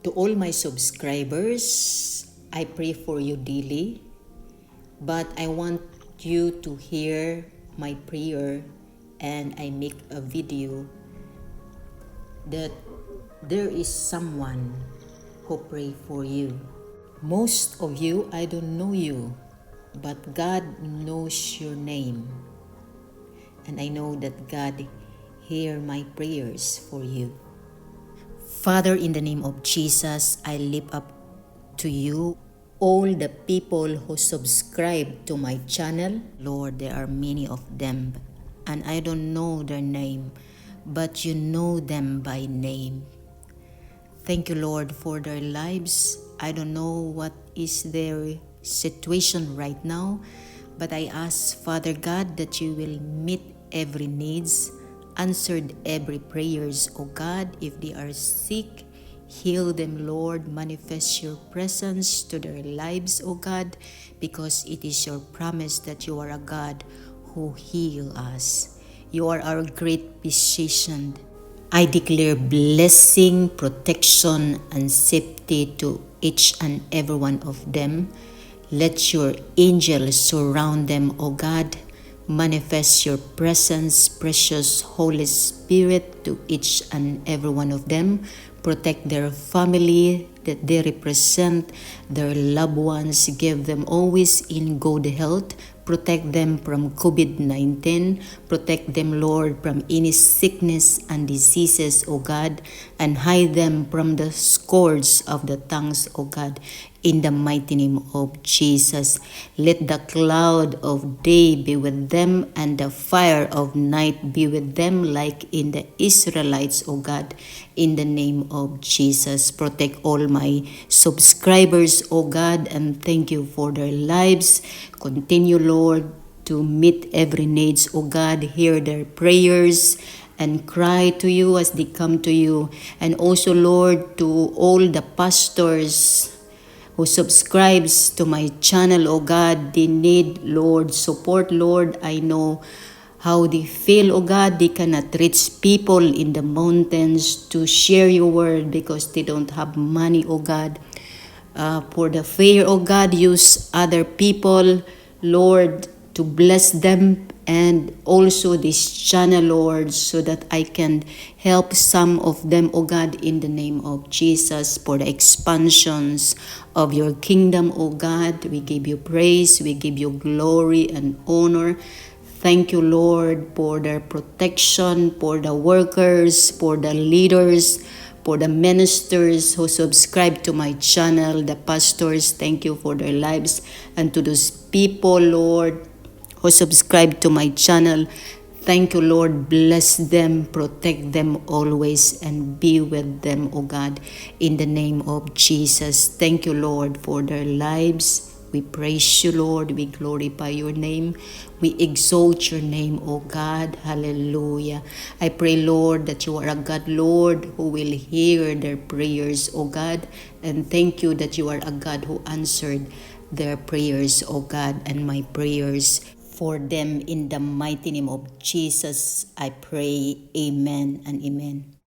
To all my subscribers, I pray for you daily, but I want you to hear my prayer and I make a video that there is someone who pray for you. Most of you, I don't know you, but God knows your name. And I know that God hear my prayers for you. Father, in the name of Jesus, I lift up to you all the people who subscribe to my channel. Lord, there are many of them, and I don't know their name, but you know them by name. Thank you, Lord, for their lives. I don't know what is their situation right now, but I ask, Father God, that you will meet every needs, answered every prayers, O God. If they are sick, heal them, Lord. Manifest your presence to their lives, O God, because it is your promise that you are a God who heal us. You are our great physician. I declare blessing, protection, and safety to each and every one of them. Let your angels surround them, O God. Manifest your presence, precious Holy Spirit, to each and every one of them. Protect their family that they represent, their loved ones. Give them always in good health. Protect them from COVID-19. Protect them, Lord, from any sickness and diseases, O God, and hide them from the scourge of the tongues, O God, in the mighty name of Jesus. Let the cloud of day be with them and the fire of night be with them, like in the Israelites, O God, in the name of Jesus. Protect all my subscribers, O God, and thank you for their lives. Continue, Lord, to meet every needs, O God. Hear their prayers and cry to you as they come to you. And also, Lord, to all the pastors who subscribes to my channel, O God, they need, Lord, support, Lord. I know how they feel, O God. They cannot reach people in the mountains to share your word because they don't have money, O God. For the fair, O God, use other people, Lord, to bless them, and also this channel, Lord, so that I can help some of them, O God, in the name of Jesus, for the expansions of your kingdom, O God. We give you praise, we give you glory and honor. Thank you, Lord, for their protection, for the workers, for the leaders, for the ministers who subscribe to my channel, the pastors. Thank you for their lives. And to those people, Lord, who subscribe to my channel, thank you, Lord. Bless them, protect them always, and be with them, O God, in the name of Jesus. Thank you, Lord, for their lives. We praise you, Lord. We glorify your name. We exalt your name, O God. Hallelujah. I pray, Lord, that you are a God, Lord, who will hear their prayers, O God. And thank you that you are a God who answered their prayers, O God, and my prayers for them. In the mighty name of Jesus, I pray. Amen and amen.